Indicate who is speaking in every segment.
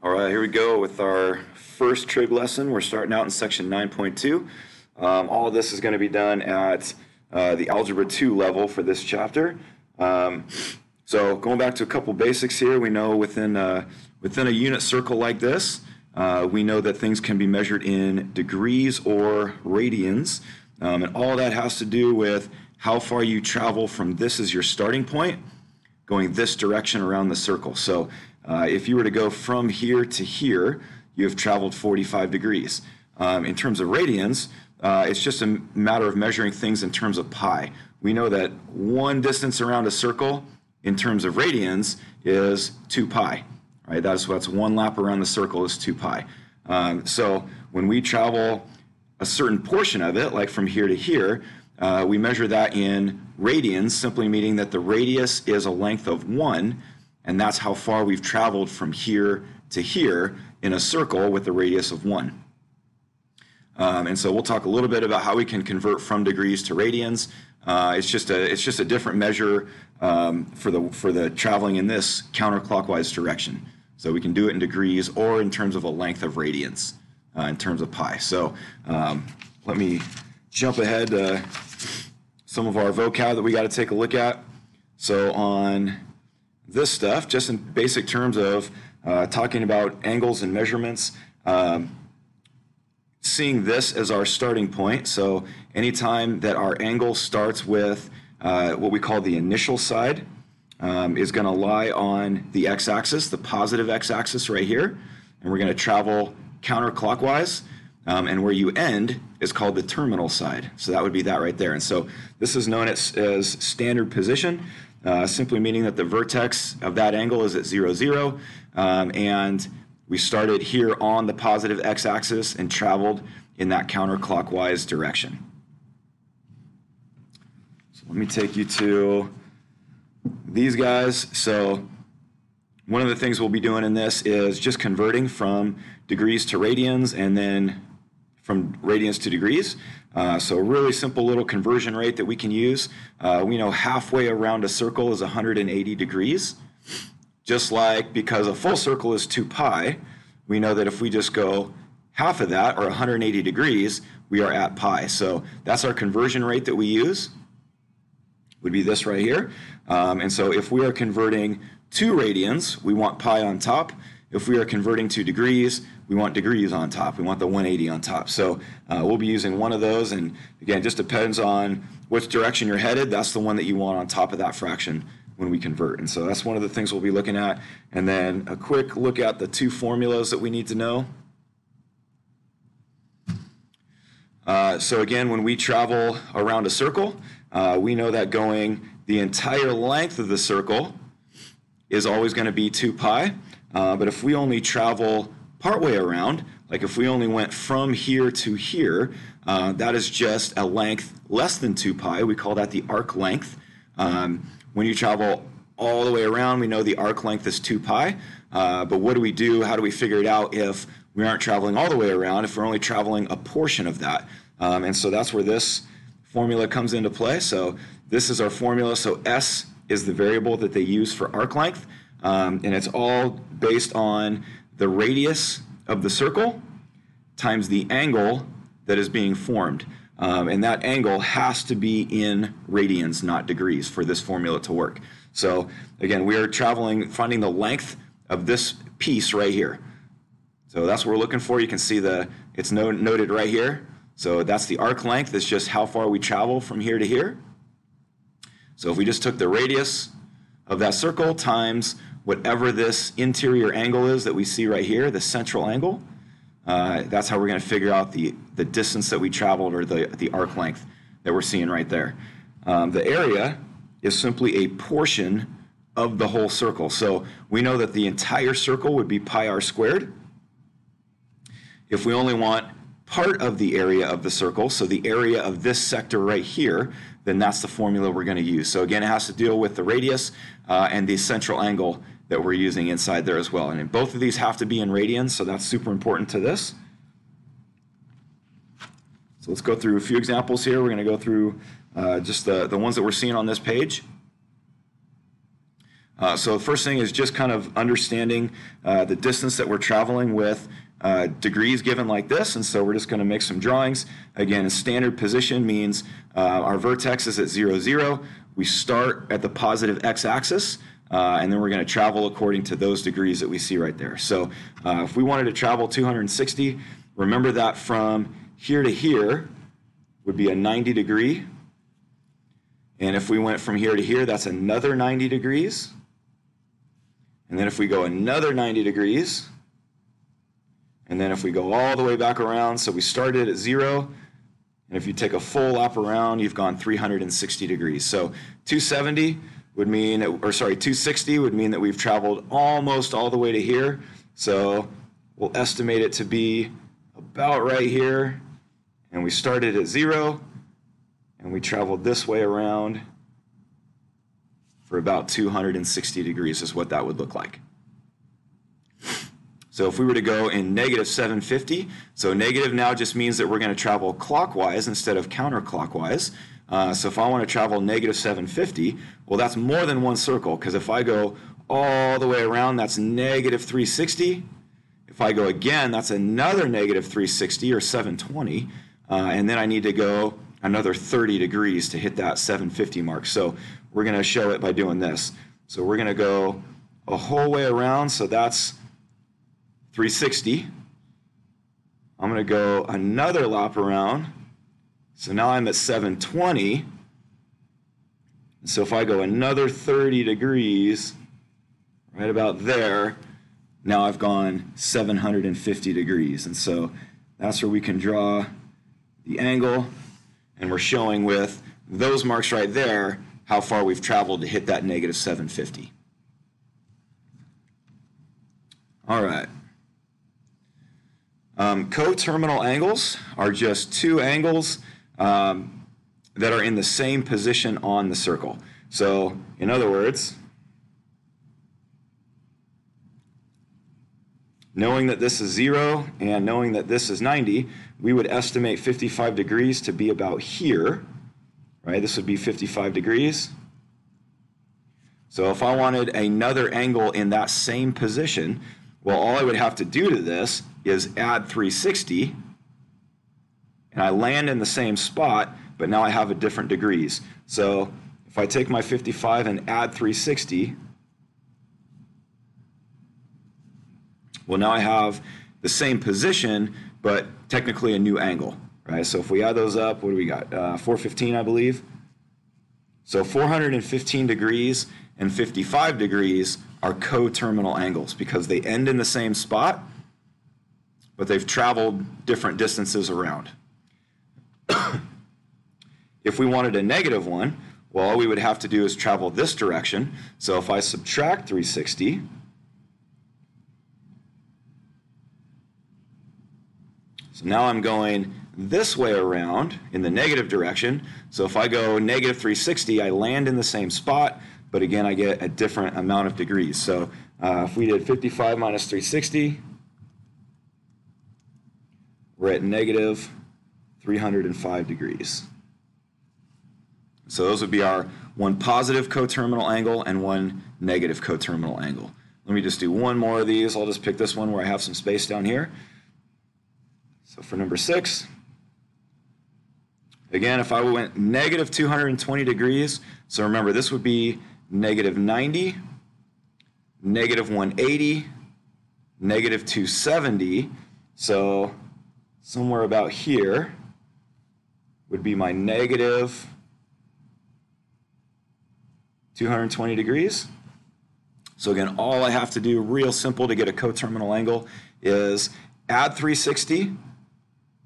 Speaker 1: All right, here we go with our first trig lesson. We're starting out in section 9.2. All of this is going to be done at the Algebra 2 level for this chapter. So going back to a couple basics here, we know within a unit circle like this, we know that things can be measured in degrees or radians. And all that has to do with how far you travel from this as your starting point, going this direction around the circle. So if you were to go from here to here, you have traveled 45 degrees. In terms of radians, it's just a matter of measuring things in terms of pi. We know that one distance around a circle in terms of radians is 2 pi. Right? That's one lap around the circle is 2 pi. So when we travel a certain portion of it, like from here to here, we measure that in radians, simply meaning that the radius is a length of 1, and that's how far we've traveled from here to here in a circle with a radius of 1. And so we'll talk a little bit about how we can convert from degrees to radians. It's just a different measure for the traveling in this counterclockwise direction. So we can do it in degrees or in terms of a length of radians in terms of pi. So let me jump ahead to some of our vocab that we got to take a look at. So on this stuff, just in basic terms of talking about angles and measurements, seeing this as our starting point. So anytime that our angle starts with what we call the initial side, is going to lie on the x-axis, the positive x-axis right here, and we're going to travel counterclockwise, and where you end is called the terminal side. So that would be that right there. And so this is known as standard position, simply meaning that the vertex of that angle is at 0, 0, and we started here on the positive x-axis and traveled in that counterclockwise direction. So let me take you to these guys. So one of the things we'll be doing in this is just converting from degrees to radians and then from radians to degrees. So a really simple little conversion rate that we can use. We know halfway around a circle is 180 degrees. Just like because a full circle is 2 pi, we know that if we just go half of that, or 180 degrees, we are at pi. So that's our conversion rate that we use, would be this right here. And so if we are converting to radians, we want pi on top. If we are converting to degrees, we want degrees on top. We want the 180 on top. So we'll be using one of those. And again, just depends on which direction you're headed. That's the one that you want on top of that fraction when we convert. And so that's one of the things we'll be looking at. And then a quick look at the two formulas that we need to know. So again, when we travel around a circle, we know that going the entire length of the circle is always going to be 2 pi. But if we only travel partway around, like if we only went from here to here, that is just a length less than 2 pi. We call that the arc length. When you travel all the way around, we know the arc length is 2 pi. But what do we do? How do we figure it out if we aren't traveling all the way around, if we're only traveling a portion of that? And so that's where this formula comes into play. So this is our formula. So S is the variable that they use for arc length. And it's all based on the radius of the circle times the angle that is being formed. And that angle has to be in radians, not degrees, for this formula to work. So again, we are finding the length of this piece right here. So that's what we're looking for. You can see it's noted right here. So that's the arc length. It's just how far we travel from here to here. So if we just took the radius of that circle times whatever this interior angle is that we see right here, the central angle, that's how we're going to figure out the distance that we traveled, or the arc length that we're seeing right there. The area is simply a portion of the whole circle. So we know that the entire circle would be pi r squared. If we only want part of the area of the circle, so the area of this sector right here, then that's the formula we're going to use. So again, it has to deal with the radius and the central angle that we're using inside there as well. And both of these have to be in radians, so that's super important to this. So let's go through a few examples here. We're going to go through just the ones that we're seeing on this page. So the first thing is just kind of understanding the distance that we're traveling with degrees given like this, and so we're just going to make some drawings. Again, a standard position means our vertex is at 0, 0. We start at the positive x-axis, and then we're going to travel according to those degrees that we see right there. So if we wanted to travel 260, remember that from here to here would be a 90 degree. And if we went from here to here, that's another 90 degrees. And then if we go another 90 degrees, and then if we go all the way back around, so we started at 0, and if you take a full lap around, you've gone 360 degrees. So 270 would mean, or sorry, 260 would mean that we've traveled almost all the way to here. So we'll estimate it to be about right here. And we started at 0, and we traveled this way around for about 260 degrees is what that would look like. So if we were to go in negative 750, so negative now just means that we're going to travel clockwise instead of counterclockwise. So if I want to travel negative 750, well, that's more than one circle, because if I go all the way around, that's negative 360. If I go again, that's another negative 360 or 720. And then I need to go another 30 degrees to hit that 750 mark. So we're going to show it by doing this. So we're going to go a whole way around, so that's 360. I'm going to go another lap around. So now I'm at 720. So if I go another 30 degrees, right about there, now I've gone 750 degrees. And so that's where we can draw the angle, and we're showing with those marks right there how far we've traveled to hit that negative 750. All right. Coterminal angles are just two angles that are in the same position on the circle. So in other words, knowing that this is 0 and knowing that this is 90, we would estimate 55 degrees to be about here, right? This would be 55 degrees. So if I wanted another angle in that same position, well, all I would have to do to this is add 360, and I land in the same spot, but now I have a different degrees. So if I take my 55 and add 360, well, now I have the same position, but technically a new angle, right? So if we add those up, what do we got? 415, I believe. So 415 degrees and 55 degrees are coterminal angles because they end in the same spot, but they've traveled different distances around. If we wanted a negative one, well, all we would have to do is travel this direction. So if I subtract 360, so now I'm going this way around in the negative direction. So if I go negative 360, I land in the same spot, but again, I get a different amount of degrees. So if we did 55 minus 360, we're at negative 305 degrees. So those would be our one positive coterminal angle and one negative coterminal angle. Let me just do one more of these. I'll just pick this one where I have some space down here. So for number 6, again, if I went negative 220 degrees, so remember this would be negative 90, negative 180, negative 270. So somewhere about here would be my negative 220 degrees. So again, all I have to do, real simple, to get a coterminal angle is add 360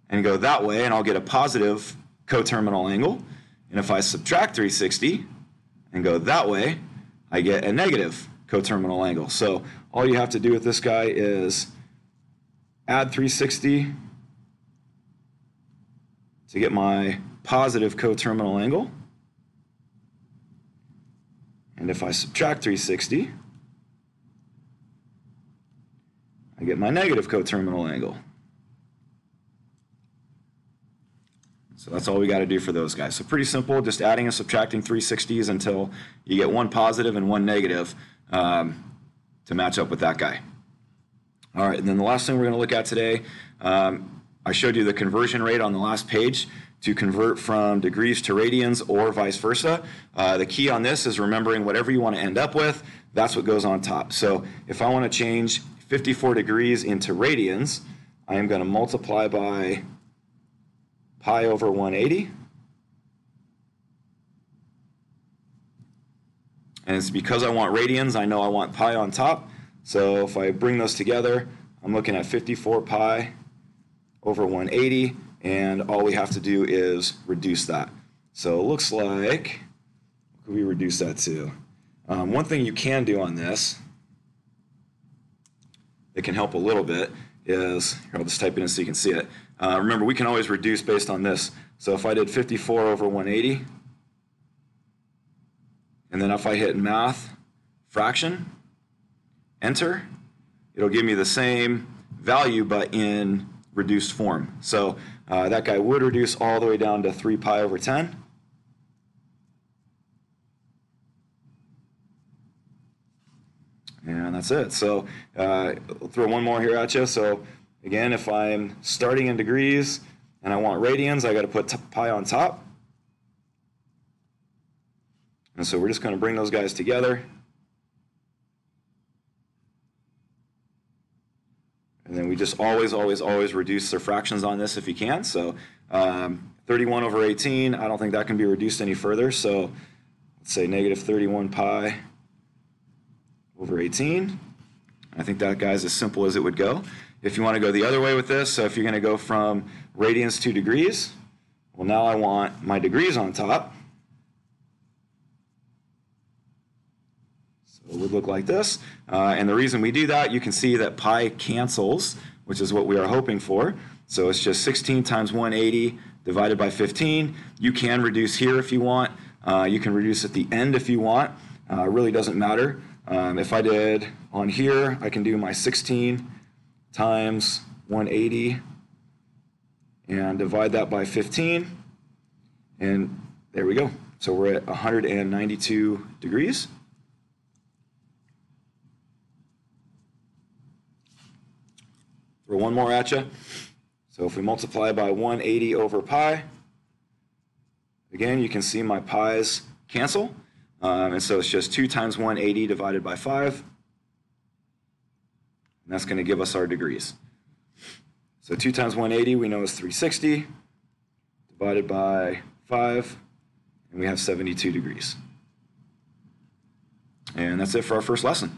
Speaker 1: and go that way, and I'll get a positive coterminal angle. And if I subtract 360 and go that way, I get a negative coterminal angle. So all you have to do with this guy is add 360 to get my positive coterminal angle. And if I subtract 360, I get my negative coterminal angle. So that's all we got to do for those guys. So pretty simple, just adding and subtracting 360s until you get one positive and one negative. to match up with that guy. All right, and then the last thing we're going to look at today, I showed you the conversion rate on the last page to convert from degrees to radians or vice versa. The key on this is remembering whatever you want to end up with, that's what goes on top. So if I want to change 54 degrees into radians, I am going to multiply by pi over 180. And it's because I want radians, I know I want pi on top. So if I bring those together, I'm looking at 54 pi over 180, and all we have to do is reduce that. So it looks like, what could we reduce that to? One thing you can do on this, it can help a little bit, is, here, I'll just type it in so you can see it. Remember, we can always reduce based on this. So if I did 54 over 180, and then if I hit math, fraction, enter, it'll give me the same value but in reduced form. So that guy would reduce all the way down to 3 pi over 10. And that's it. So I'll throw one more here at you. So again, if I'm starting in degrees and I want radians, I got to put pi on top. And so we're just going to bring those guys together. And then we just always reduce the fractions on this if you can. So 31 over 18, I don't think that can be reduced any further. So let's say negative 31 pi over 18. I think that guy's as simple as it would go. If you want to go the other way with this, so if you're going to go from radians to degrees, well, now I want my degrees on top. It would look like this. And the reason we do that, you can see that pi cancels, which is what we are hoping for. So it's just 16 times 180 divided by 15. You can reduce here if you want. You can reduce at the end if you want. It really doesn't matter. If I did on here, I can do my 16 times 180 and divide that by 15. And there we go. So we're at 192 degrees. Throw one more at you. So if we multiply by 180 over pi, again, you can see my pi's cancel. And so it's just 2 times 180 divided by 5. And that's going to give us our degrees. So 2 times 180 we know is 360 divided by 5, and we have 72 degrees. And that's it for our first lesson.